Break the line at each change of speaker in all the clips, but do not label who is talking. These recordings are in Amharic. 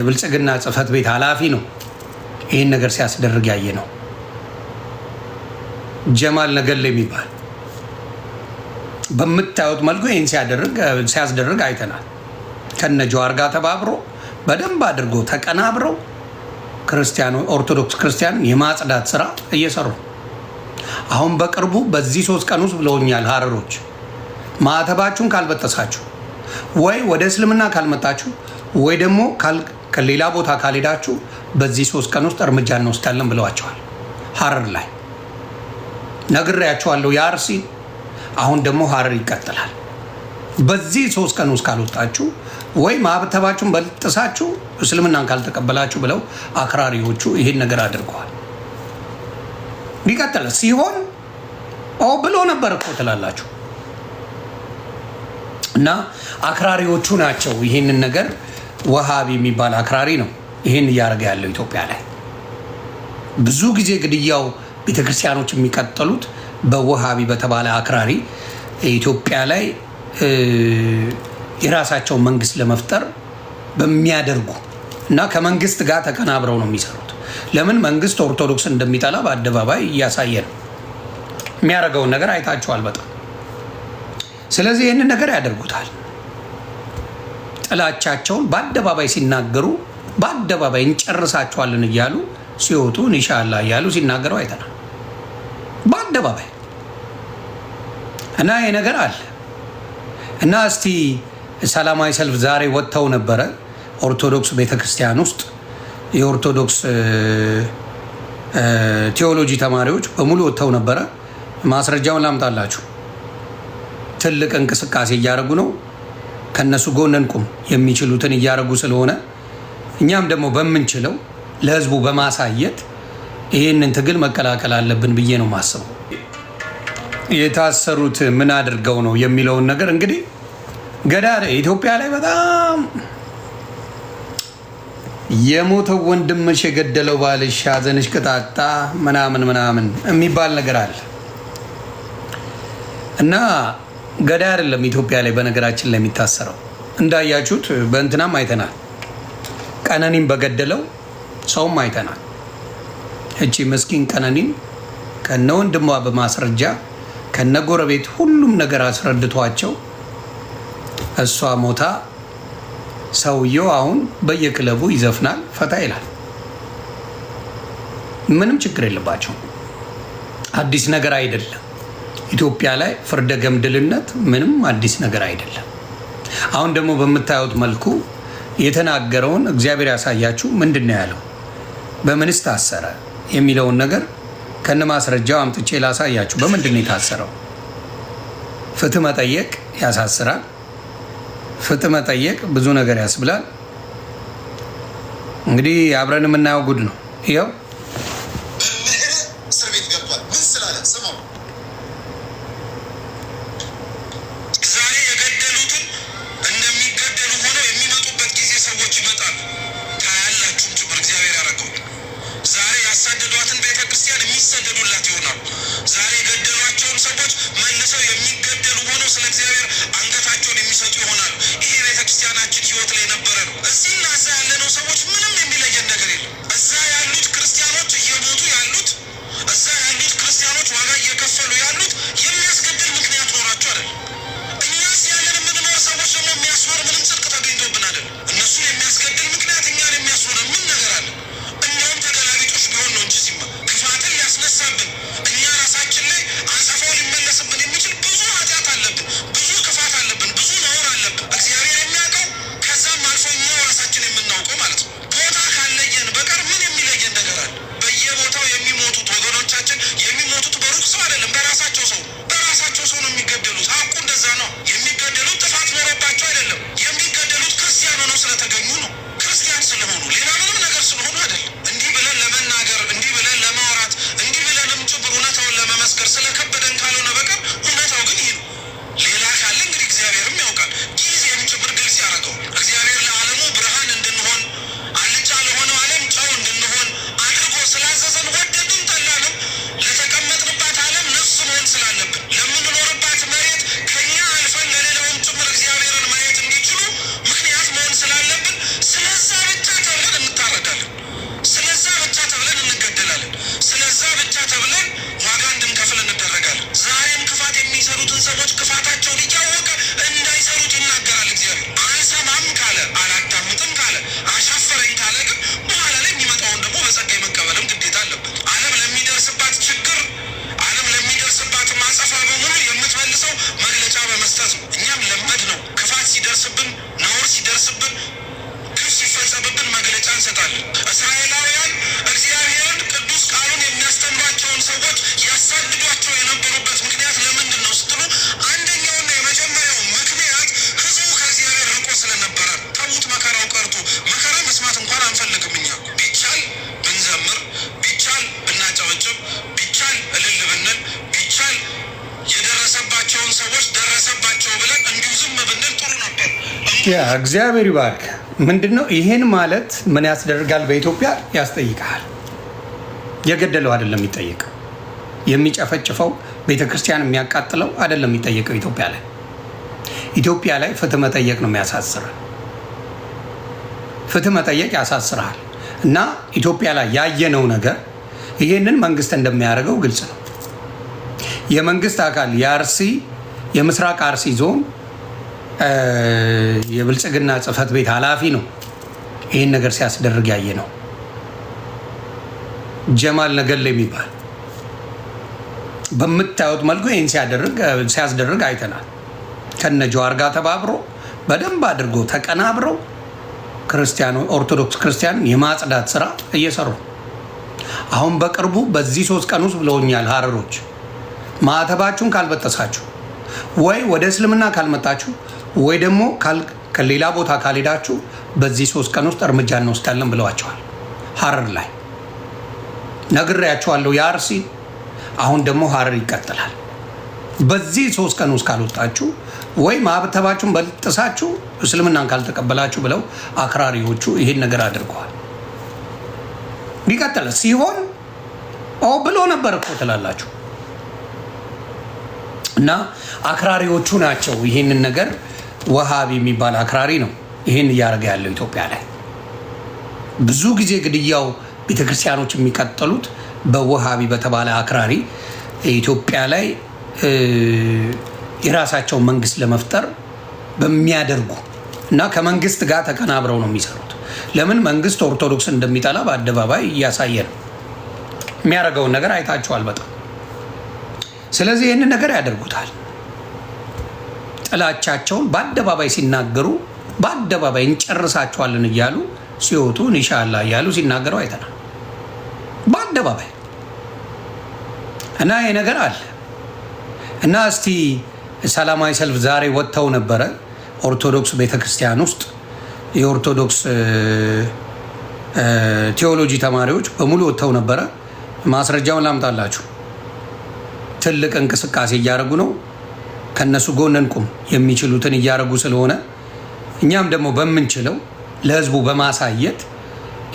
ብልጽግና ጽፈት ቤት ኃላፊ ነው ይሄን ነገር ሲያስደርግ ያየ ነው። ጀማል ነገለ የሚባል በመታወት መልኩ ይሄን ሲያስደርግ አይተናል። ከነ ጀዋር ጋር ተባብሮ በደንብ አድርጎ ተቀናብረው ክርስቲያኑ ኦርቶዶክስ ክርስቲያንን የማጽዳት ስራ እየሰሩ አሁን በቅርቡ በዚህ 3 ቀን ውስጥ ብለውኛል ሀረሮች ማዕተባችሁን ካልበጠሳችሁ ወይ ወደ እስልምና ካልመጣችሁ ወይ ደግሞ ከሌላ ቦታ ካልሄዳችሁ በዚህ 3 ቀን ውስጥ እርምጃ እንወስዳለን ብለዋቸዋል። ሀረር ላይ ነግሬያቸዋለሁ። የአርሲ አሁን ደግሞ ሀረር ይቀጥላል። በዚህ 3 ቀን ውስጥ ካልወጣችሁ ወይ ማዕተባችሁን በጥሳችሁ እስልምናን ካልተቀበላችሁ ብለው አክራሪዎቹ ይሄን ነገር አድርገዋል። ሊቀጥል ሲሆን ብሎ ነበር እኮ ትላላችሁ። እና አክራሪዎቹ ናቸው ይሄንን ነገር ወሃቢ የሚባል አክራሪ ነው ይሄን እያደረገ ያለው ኢትዮጵያ ላይ። ብዙ ጊዜ ግድያው ቤተክርስቲያኖች የሚቀጥሉት በወሃቢ በተባለ አክራሪ ኢትዮጵያ ላይ የራሳቸውን መንግስት ለመፍጠር በሚያደርጉ እና ከመንግስት ጋር ተቀናብረው ነው የሚሰሩት። ለምን መንግስት ኦርቶዶክስ እንደሚጠላ በአደባባይ እያሳየ ነው። የሚያደርገውን ነገር አይታችኋል በጣም። ስለዚህ ይህንን ነገር ያደርጉታል። ጥላቻቸውን በአደባባይ ሲናገሩ በአደባባይ እንጨርሳቸዋለን እያሉ ሲወጡ ኢንሻአላህ እያሉ ሲናገሩ አይተናል በአደባባይ። እና ይሄ ነገር አለ እና እስቲ ሰላማዊ ሰልፍ ዛሬ ወጥተው ነበረ ኦርቶዶክስ ቤተክርስቲያን ውስጥ የኦርቶዶክስ ቴዎሎጂ ተማሪዎች በሙሉ ወጥተው ነበረ። ማስረጃውን ላምጣላችሁ። ትልቅ እንቅስቃሴ እያደረጉ ነው። ከነሱ ጎን እንቁም። የሚችሉትን እያደረጉ ስለሆነ እኛም ደግሞ በምንችለው ለህዝቡ በማሳየት ይህንን ትግል መቀላቀል አለብን ብዬ ነው ማስበው። የታሰሩት ምን አድርገው ነው የሚለውን ነገር እንግዲህ ገዳ ኢትዮጵያ ላይ በጣም የሞተው ወንድምሽ የገደለው ባልሽ ሐዘንሽ ቅጣጣ ምናምን ምናምን የሚባል ነገር አለ እና ገዳ አይደለም ኢትዮጵያ ላይ በነገራችን ላይ የሚታሰረው። እንዳያችሁት በእንትናም አይተናል። ቀነኒን በገደለው ሰውም አይተናል። እቺ መስኪን ቀነኒን ከነ ወንድሟ በማስረጃ ከነ ጎረቤት ሁሉም ነገር አስረድቷቸው እሷ ሞታ ሰውየው አሁን በየክለቡ ይዘፍናል፣ ፈታ ይላል። ምንም ችግር የለባቸው። አዲስ ነገር አይደለም። ኢትዮጵያ ላይ ፍርደ ገምድልነት ምንም አዲስ ነገር አይደለም። አሁን ደግሞ በምታዩት መልኩ የተናገረውን እግዚአብሔር ያሳያችሁ። ምንድነው ያለው? በምንስ ታሰረ የሚለውን ነገር ከነ ማስረጃው አምጥቼ ላሳያችሁ። በምንድነው የታሰረው? ፍትህ መጠየቅ ያሳስራል። ፍትህ መጠየቅ ብዙ ነገር ያስብላል። እንግዲህ አብረን የምናየው ጉድ ነው። ይኸው
እስር ቤት ገብቷል። ምን ስላለ ስማው። ዛሬ የገደሉትን እንደሚገደሉ ሆነው የሚመጡበት ጊዜ ሰዎች ይመጣሉ። ታያላችሁም ጭምር እግዚአብሔር ያደረገው። ዛሬ ያሳደዷትን ቤተክርስቲያን የሚሰደዱላት ይሆናሉ። ዛሬ የገደሏቸውን ሰዎች መልሰው የሚገደሉ ሆነው ስለ እግዚአብሔር አንገታቸውን የሚሰጡ ይሆናሉ። ይሄ ቤተክርስቲያናችን ህይወት ላይ ነበረ ነው። እዚህና እዛ ያለነው ሰዎች ምንም የሚለየን ነገር የለም። እዛ ያሉት ክርስቲያኖች እየሞቱ ያሉት፣ እዛ ያሉት ክርስቲያኖች ዋጋ እየከፈሉ ያሉት የሚያስገድል ምክንያት ኖሯቸው አይደለም። እኛስ ያለን የምንኖር ሰዎች ደግሞ የሚያስኖር ምንም ጽድቅ ተገኝቶብን አይደለም። እነሱን የሚያስገድል ምክንያት እኛን የሚያስኖር ምን ነገር አለ? እኛም ተገላቢጦሽ ቢሆን ነው እንጂ ሲማ ክፋትን ሊያስነሳብን እኛ ራሳችን ላይ አጸፋው ሊመለስብን የሚችል ብዙ ኃጢአት አለብን፣ ብዙ ክፋት አለብን፣ ብዙ ነውር አለብን። እግዚአብሔር የሚያውቀው ከዛም አልፎ
ያ እግዚአብሔር ይባርክ። ምንድነው ይሄን ማለት ምን ያስደርጋል? በኢትዮጵያ ያስጠይቃል። የገደለው አይደለም የሚጠየቀው፣ የሚጨፈጭፈው ቤተክርስቲያን የሚያቃጥለው አይደለም የሚጠየቀው። ኢትዮጵያ ላይ ፍትህ መጠየቅ ነው የሚያሳስር። ፍትህ መጠየቅ ያሳስራል። እና ኢትዮጵያ ላይ ያየነው ነገር ይሄንን መንግስት እንደሚያደርገው ግልጽ ነው። የመንግስት አካል የምስራቅ አርሲ ዞን የብልጽግና ጽህፈት ቤት ኃላፊ ነው ይህን ነገር ሲያስደርግ ያየ ነው። ጀማል ነገሌ የሚባል በምታዩት መልኩ ይህን ሲያስደርግ አይተናል። ከነ ጀዋር ጋር ተባብሮ በደንብ አድርጎ ተቀናብረው ኦርቶዶክስ ክርስቲያንን የማጽዳት ስራ እየሰሩ አሁን በቅርቡ በዚህ 3 ቀን ውስጥ ብለውኛል ሀረሮች፣ ማዕተባችሁን ካልበጠሳችሁ ወይ ወደ እስልምና ካልመጣችሁ ወይ ደግሞ ከሌላ ቦታ ካልሄዳችሁ በዚህ 3 ቀን ውስጥ እርምጃ እንወስዳለን ብለዋቸዋል። ሀረር ላይ ነግሬያቸዋለሁ የአርሲ አሁን ደግሞ ሀረር ይቀጥላል። በዚህ 3 ቀን ውስጥ ካልወጣችሁ ወይ ማዕተባችሁን በጥሳችሁ እስልምናን ካልተቀበላችሁ ብለው አክራሪዎቹ ይሄን ነገር አድርገዋል። ቢቀጥል ሲሆን ብሎ ነበር እኮ ትላላችሁ። እና አክራሪዎቹ ናቸው ይሄንን ነገር ወሃቢ የሚባል አክራሪ ነው ይሄን እያደረገ ያለው ኢትዮጵያ ላይ። ብዙ ጊዜ ግድያው ቤተክርስቲያኖች የሚቀጥሉት በወሃቢ በተባለ አክራሪ ኢትዮጵያ ላይ የራሳቸው መንግስት ለመፍጠር በሚያደርጉ እና ከመንግስት ጋር ተቀናብረው ነው የሚሰሩት። ለምን መንግስት ኦርቶዶክስ እንደሚጠላ በአደባባይ እያሳየ ነው። የሚያደርገውን ነገር አይታችኋል በጣም። ስለዚህ ይህንን ነገር ያደርጉታል። ጥላቻቸውን በአደባባይ ሲናገሩ በአደባባይ እንጨርሳቸዋለን እያሉ ሲወጡ ኢንሻአላ እያሉ ሲናገሩ አይተናል በአደባባይ። እና ይህ ነገር አለ። እና እስቲ ሰላማዊ ሰልፍ ዛሬ ወጥተው ነበረ ኦርቶዶክስ ቤተክርስቲያን ውስጥ የኦርቶዶክስ ቴዎሎጂ ተማሪዎች በሙሉ ወጥተው ነበረ። ማስረጃውን ላምጣላችሁ። ትልቅ እንቅስቃሴ እያደረጉ ነው። ከነሱ ጎን እንቁም። የሚችሉትን እያደረጉ ስለሆነ እኛም ደግሞ በምንችለው ለህዝቡ በማሳየት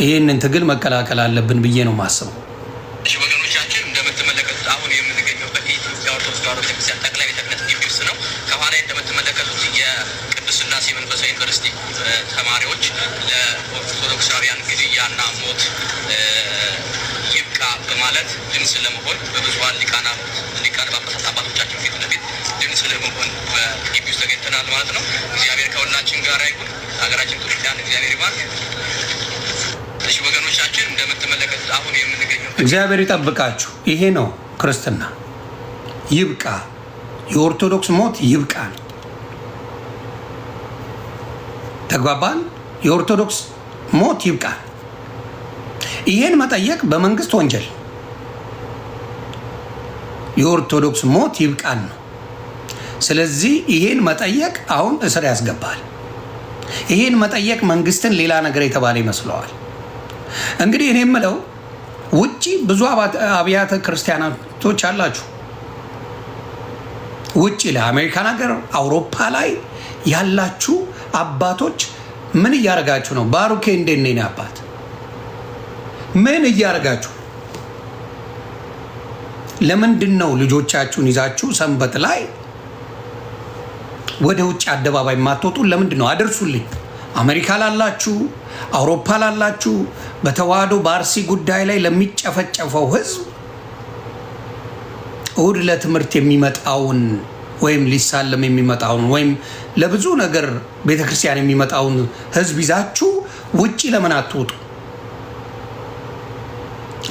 ይህንን ትግል መቀላቀል አለብን ብዬ ነው ማስበው።
ወገኖቻችን እንደምትመለከቱት አሁን የምንገኘው በኢትዮጵያ ኦርቶዶክስ ተዋሕዶ ቤተክርስቲያን ጠቅላይ ቤተ ክህነት ግቢ ውስጥ ነው። ከኋላ እንደምትመለከቱት የቅዱስ ሥላሴ መንፈሳዊ ዩኒቨርሲቲ ተማሪዎች ለኦርቶዶክሳውያን ግድያና ሞት ይብቃ በማለት ድምፅ ለመሆን በብዙኃን ሊቃነ ጳጳሳት አባቶቻችን ፊት ለፊት ድምፅ ለመሆን በግቢ ውስጥ ተገኝተናል ማለት ነው። እግዚአብሔር ከሁላችን ጋር ይሁን። ሀገራችን ኢትዮጵያን እግዚአብሔር ይባርክ። እሺ ወገኖቻችን እንደምትመለከቱት አሁን የምንገኘው
እግዚአብሔር ይጠብቃችሁ። ይሄ ነው ክርስትና። ይብቃ፣ የኦርቶዶክስ ሞት ይብቃ። ተግባባን? የኦርቶዶክስ ሞት ይብቃ። ይሄን መጠየቅ በመንግስት ወንጀል። የኦርቶዶክስ ሞት ይብቃን ነው። ስለዚህ ይሄን መጠየቅ አሁን እስር ያስገባል። ይሄን መጠየቅ መንግስትን ሌላ ነገር የተባለ ይመስለዋል። እንግዲህ እኔ የምለው ውጪ ብዙ አብያተ ክርስቲያናቶች አላችሁ። ውጪ ለአሜሪካን ሀገር አውሮፓ ላይ ያላችሁ አባቶች ምን እያደረጋችሁ ነው? ባሩኬ እንደኔ አባት ምን እያደረጋችሁ? ለምንድን ነው ልጆቻችሁን ይዛችሁ ሰንበት ላይ ወደ ውጭ አደባባይ ማትወጡ? ለምንድን ነው? አድርሱልኝ። አሜሪካ ላላችሁ፣ አውሮፓ ላላችሁ፣ በተዋህዶ በአርሲ ጉዳይ ላይ ለሚጨፈጨፈው ህዝብ እሁድ ለትምህርት የሚመጣውን ወይም ሊሳለም የሚመጣውን ወይም ለብዙ ነገር ቤተክርስቲያን የሚመጣውን ህዝብ ይዛችሁ ውጪ ለምን አትወጡ?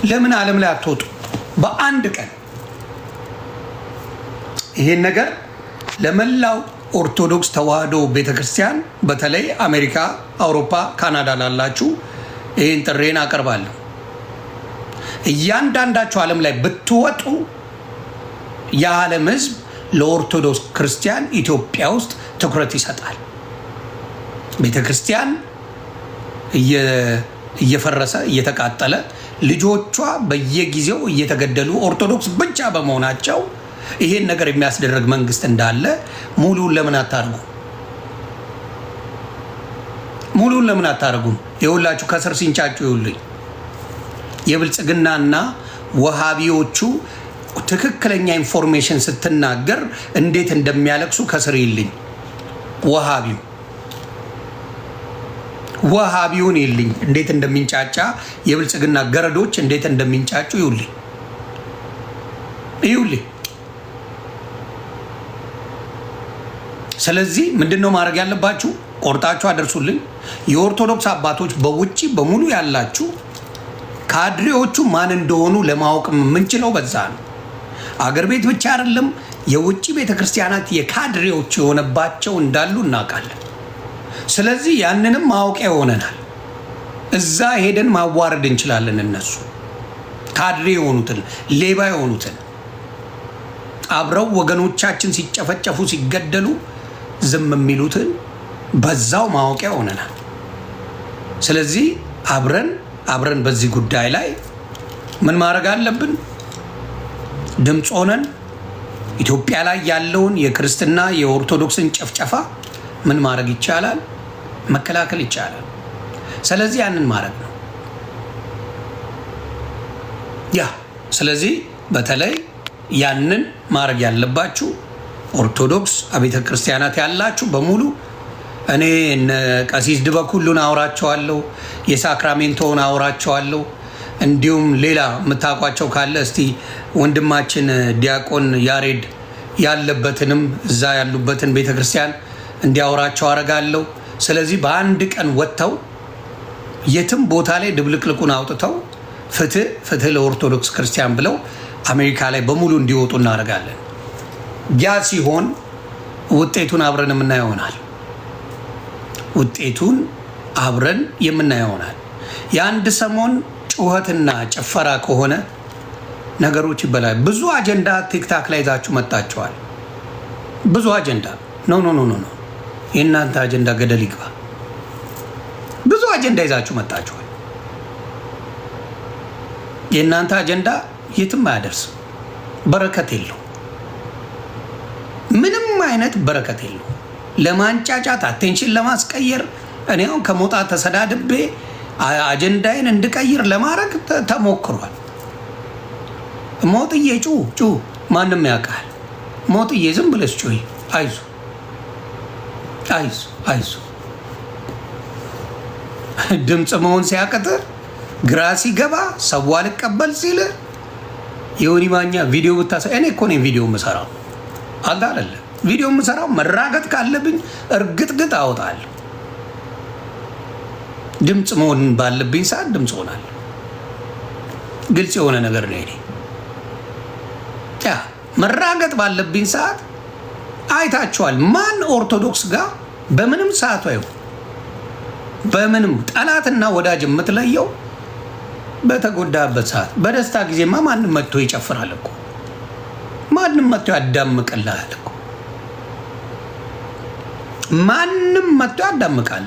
ለምን ዓለም ላይ አትወጡ? በአንድ ቀን ይሄን ነገር ለመላው ኦርቶዶክስ ተዋህዶ ቤተክርስቲያን በተለይ አሜሪካ፣ አውሮፓ፣ ካናዳ ላላችሁ ይህን ጥሬን አቀርባለሁ። እያንዳንዳችሁ ዓለም ላይ ብትወጡ የዓለም ህዝብ ለኦርቶዶክስ ክርስቲያን ኢትዮጵያ ውስጥ ትኩረት ይሰጣል። ቤተክርስቲያን እየፈረሰ እየተቃጠለ ልጆቿ በየጊዜው እየተገደሉ ኦርቶዶክስ ብቻ በመሆናቸው ይሄን ነገር የሚያስደርግ መንግስት እንዳለ ሙሉን ለምን አታርጉ? ሙሉን ለምን አታረጉም? የሁላችሁ ከስር ሲንጫጩ ይውልኝ። የብልጽግናና ወሃቢዎቹ ትክክለኛ ኢንፎርሜሽን ስትናገር እንዴት እንደሚያለቅሱ ከስር ይልኝ። ወሃቢውን ይልኝ እንዴት እንደሚንጫጫ፣ የብልጽግና ገረዶች እንዴት እንደሚንጫጩ ይውልኝ። ስለዚህ ምንድነው ማድረግ ያለባችሁ? ቆርጣችሁ አደርሱልኝ። የኦርቶዶክስ አባቶች በውጪ በሙሉ ያላችሁ ካድሬዎቹ ማን እንደሆኑ ለማወቅ የምንችለው በዛ ነው። አገር ቤት ብቻ አይደለም፣ የውጪ ቤተክርስቲያናት የካድሬዎች የሆነባቸው እንዳሉ እናውቃለን። ስለዚህ ያንንም ማወቂያ ይሆነናል። እዛ ሄደን ማዋረድ እንችላለን። እነሱ ካድሬ የሆኑትን ሌባ የሆኑትን አብረው ወገኖቻችን ሲጨፈጨፉ ሲገደሉ ዝም የሚሉትን በዛው ማወቂያ ሆነናል። ስለዚህ አብረን በዚህ ጉዳይ ላይ ምን ማድረግ አለብን? ድምፅ ሆነን ኢትዮጵያ ላይ ያለውን የክርስትና የኦርቶዶክስን ጨፍጨፋ ምን ማድረግ ይቻላል? መከላከል ይቻላል። ስለዚህ ያንን ማድረግ ነው። ስለዚህ በተለይ ያንን ማድረግ ያለባችሁ ኦርቶዶክስ አብያተ ክርስቲያናት ያላችሁ በሙሉ እኔ ቀሲስ ድበኩሉን አውራቸዋለሁ፣ የሳክራሜንቶውን አውራቸዋለሁ። እንዲሁም ሌላ የምታውቋቸው ካለ እስቲ ወንድማችን ዲያቆን ያሬድ ያለበትንም እዛ ያሉበትን ቤተክርስቲያን እንዲያወራቸው አረጋለሁ። ስለዚህ በአንድ ቀን ወጥተው የትም ቦታ ላይ ድብልቅልቁን አውጥተው ፍትህ ለኦርቶዶክስ ክርስቲያን ብለው አሜሪካ ላይ በሙሉ እንዲወጡ እናደርጋለን። ያ ሲሆን ውጤቱን አብረን የምናየው ይሆናል። የአንድ ሰሞን ጩኸትና ጭፈራ ከሆነ ነገሮች ይበላል። ብዙ አጀንዳ ቲክታክ ላይ ይዛችሁ መጣችኋል። ብዙ አጀንዳ ኖ የእናንተ አጀንዳ ገደል ይግባ። ብዙ አጀንዳ ይዛችሁ መጣችኋል። የእናንተ አጀንዳ የትም አያደርስም። በረከት የለው፣ ምንም አይነት በረከት የለው። ለማንጫጫት አቴንሽን ለማስቀየር እኔ አሁን ከመውጣት ተሰዳድቤ አጀንዳዬን እንድቀይር ለማድረግ ተሞክሯል። ሞጥዬ ጩ ማንም ያውቃል። ሞጥዬ ዝም ብለሽ ጩይ፣ አይዞ ድምፅ መሆን ሲያቅጥር ግራ ሲገባ ሰው አልቀበል ሲል የሆኒ ማኛ ቪዲዮ ብታሳ እኔ እኮ ነኝ ቪዲዮ የምሰራው አለ ቪዲዮ የምሰራው መራገጥ ካለብኝ እርግጥግጥ አወጣለሁ። ድምፅ መሆን ባለብኝ ሰዓት ድምፅ ሆናለሁ። ግልጽ የሆነ ነገር ነው። መራገጥ ባለብኝ ሰዓት አይታችኋል። ማን ኦርቶዶክስ ጋር በምንም ሰዓቱ አይሆን በምንም ጠላትና ወዳጅ የምትለየው በተጎዳበት ሰዓት። በደስታ ጊዜማ ማንም መጥቶ ይጨፍራል እኮ፣ ማንም መጥቶ ያዳምቅልሃል እኮ፣ ማንም መጥቶ ያዳምቃል።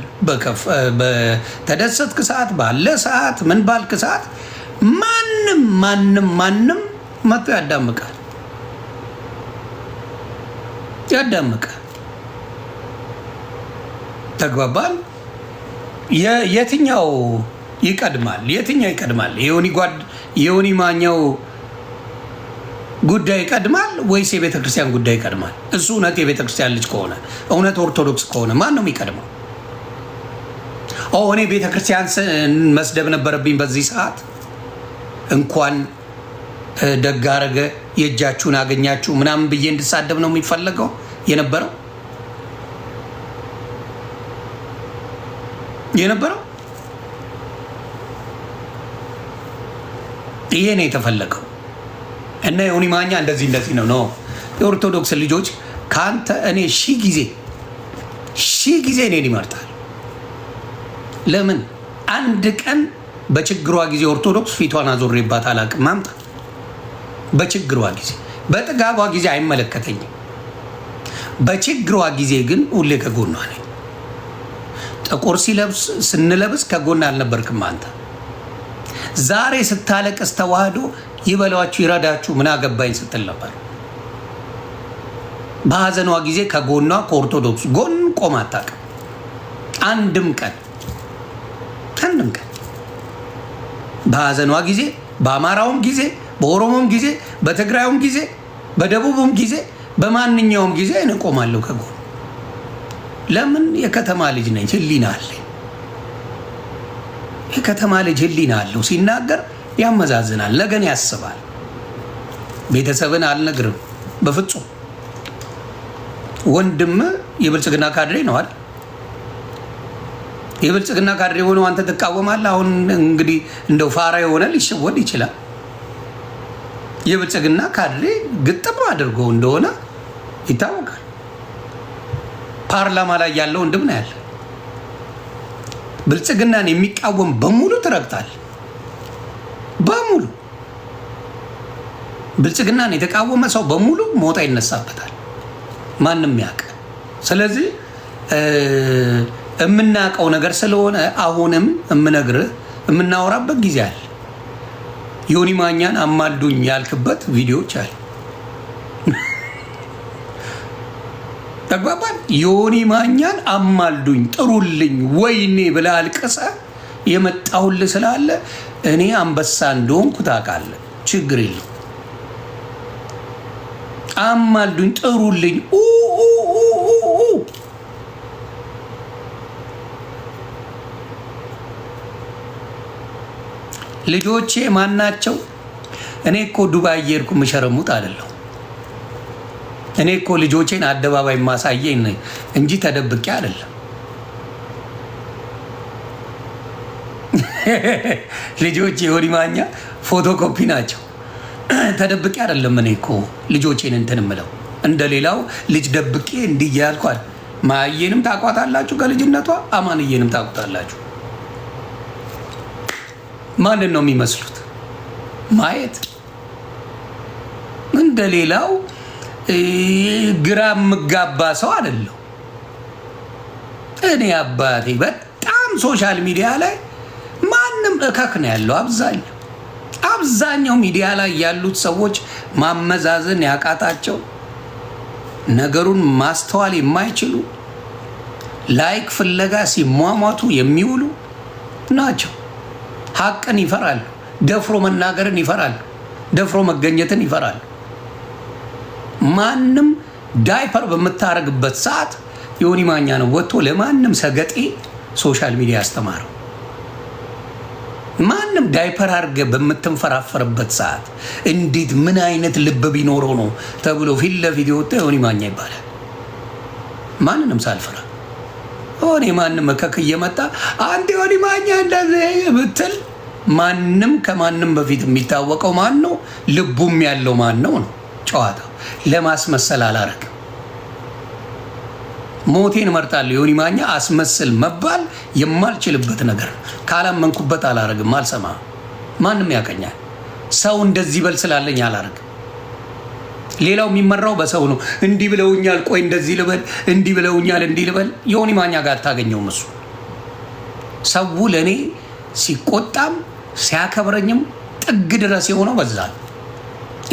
በተደሰትክ ሰዓት፣ ባለ ሰዓት፣ ምን ባልክ ሰዓት ማንም መጥቶ ያዳምቃል። ተግባባል። የትኛው ይቀድማል? የዮኒ ማኛው ጉዳይ ይቀድማል ወይስ የቤተ ክርስቲያን ጉዳይ ይቀድማል? እሱ እውነት የቤተ ክርስቲያን ልጅ ከሆነ እውነት ኦርቶዶክስ ከሆነ ማን ነው የሚቀድመው? እኔ ቤተ ክርስቲያን መስደብ ነበረብኝ በዚህ ሰዓት። እንኳን ደግ አደረገ የእጃችሁን አገኛችሁ ምናምን ብዬ እንድሳደብ ነው የሚፈለገው የነበረው ይሄ ነው የተፈለገው። እና ዮኒ ማኛ እንደዚህ ነው። የኦርቶዶክስ ልጆች ካንተ እኔ ሺህ ጊዜ እኔን ይመርጣል። ለምን አንድ ቀን በችግሯ ጊዜ ኦርቶዶክስ ፊቷን አዞሬባት አላውቅም። ማምጣ በችግሯ ጊዜ፣ በጥጋቧ ጊዜ አይመለከተኝም። በችግሯ ጊዜ ግን ሁሌ ከጎኗ ነኝ። ጥቁር ስንለብስ ከጎን አልነበርክም አንተ። ዛሬ ስታለቅስ ተዋህዶ ይበሏችሁ ይረዳችሁ ምን አገባኝ ስትል ነበር። በሀዘኗ ጊዜ ከጎኗ ከኦርቶዶክስ ጎን ቆም አታውቅም አንድም ቀን። አንድም ቀን በሀዘኗ ጊዜ፣ በአማራውም ጊዜ፣ በኦሮሞም ጊዜ፣ በትግራዩም ጊዜ፣ በደቡብም ጊዜ፣ በማንኛውም ጊዜ እንቆማለሁ ከጎኑ። ለምን? የከተማ ልጅ ነኝ፣ ህሊና አለኝ። የከተማ ልጅ ህሊና አለው። ሲናገር ያመዛዝናል፣ ነገን ያስባል። ቤተሰብን አልነግርም በፍጹም። ወንድም የብልጽግና ካድሬ ነው አይደል? የብልጽግና ካድሬ ሆኖ አንተ ትቃወማለህ? አሁን እንግዲህ እንደው ፋራ የሆነ ሊሸወድ ይችላል። የብልጽግና ካድሬ ግጥም አድርጎ እንደሆነ ይታወቃል። ፓርላማ ላይ ያለው ወንድም ነው ያለ። ብልጽግናን የሚቃወም በሙሉ ትረግጣል። በሙሉ ብልጽግናን የተቃወመ ሰው በሙሉ ሞጣ ይነሳበታል። ማንም ያውቅ። ስለዚህ የምናውቀው ነገር ስለሆነ አሁንም የምነግርህ የምናወራበት ጊዜ አለ። ዮኒ ማኛን አማልዱኝ ያልክበት ቪዲዮዎች አሉ። ተግባባን? ዮኒ ማኛን አማልዱኝ ጥሩልኝ ወይኔ ብለህ አልቅሰህ የመጣሁልህ ስላለ እኔ አንበሳ እንደሆንኩ ታውቃለህ። ችግር የለው። አማልዱኝ ጥሩልኝ ልጆቼ ማናቸው? እኔ እኮ ዱባይ እየሄድኩ የምሸረሙት አይደለሁ። እኔ እኮ ልጆቼን አደባባይ ማሳየኝ እንጂ ተደብቄ አይደለም። ልጆቼ ዮኒ ማኛ ፎቶኮፒ ናቸው። ተደብቄ አይደለም። እኔ እኮ ልጆቼን እንትን እምለው እንደሌላው ልጅ ደብቄ እንዲህ እያልኳል። ማየንም ታቋታላችሁ ከልጅነቷ፣ አማንዬንም ታቋታላችሁ። ማንን ነው የሚመስሉት? ማየት እንደሌላው ግራ የምጋባ ሰው አይደለሁ። እኔ አባቴ በጣም ሶሻል ሚዲያ ላይ ማንም እከክ ነው ያለው። አብዛኛው ሚዲያ ላይ ያሉት ሰዎች ማመዛዘን ያቃታቸው፣ ነገሩን ማስተዋል የማይችሉ፣ ላይክ ፍለጋ ሲሟሟቱ የሚውሉ ናቸው። ሀቅን ይፈራሉ። ደፍሮ መናገርን ይፈራሉ። ደፍሮ መገኘትን ይፈራሉ። ማንም ዳይፐር በምታረግበት ሰዓት ዮኒ ማኛ ነው ወጥቶ ለማንም ሰገጤ ሶሻል ሚዲያ ያስተማረው። ማንም ዳይፐር አድርገ በምትንፈራፈርበት ሰዓት እንዴት ምን አይነት ልብ ቢኖረው ነው ተብሎ ፊት ለፊት የወጣ ዮኒ ማኛ ይባላል። ማንንም ሳልፈራ ሆኔ ማንም ከክ እየመጣ አንተ ዮኒ ማኛ እንደዚህ ብትል ማንም ከማንም በፊት የሚታወቀው ማን ነው? ልቡም ያለው ማን ነው ነው ጨዋታው። ለማስመሰል አላረግም። ሞቴን እመርጣለሁ። ዮኒ ማኛ አስመስል መባል የማልችልበት ነገር፣ ካላመንኩበት አላረግም። አልሰማ። ማንም ያቀኛል። ሰው እንደዚህ በል ስላለኝ አላረግም። ሌላው የሚመራው በሰው ነው። እንዲህ ብለውኛል፣ ቆይ እንደዚህ ልበል፣ እንዲህ ብለውኛል፣ እንዲህ ልበል። ዮኒ ማኛ ጋር አታገኘውም። እሱ ሰው ለእኔ ሲቆጣም ሲያከብረኝም ጥግ ድረስ የሆነው በዛ ነው።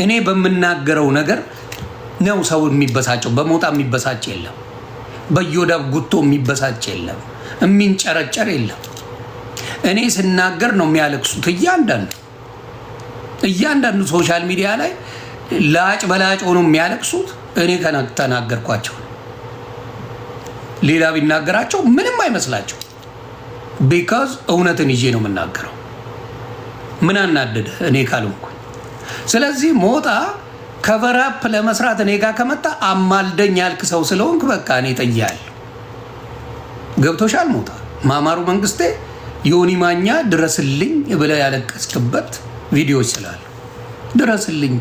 እኔ በምናገረው ነገር ነው ሰው የሚበሳጨው። በሞጣ የሚበሳጭ የለም። በዮዳብ ጉቶ የሚበሳጭ የለም። የሚንጨረጨር የለም። እኔ ስናገር ነው የሚያለቅሱት። እያንዳንዱ ሶሻል ሚዲያ ላይ ላጭ በላጭ ሆኖ የሚያለቅሱት እኔ ተናገርኳቸው። ሌላ ቢናገራቸው ምንም አይመስላቸው። ቢካዝ እውነትን ይዤ ነው የምናገረው። ምን አናደደ እኔ ካልሆንኩኝ። ስለዚህ ሞጣ ከቨራፕ ለመስራት እኔ ጋር ከመጣ አማልደኝ ያልክ ሰው ስለሆንክ በቃ እኔ ጠያለሁ። ገብቶሻል? ሞጣ ማማሩ መንግስቴ ዮኒ ማኛ ድረስልኝ ብለህ ያለቀስክበት ቪዲዮዎች ስላሉ ድረስልኝ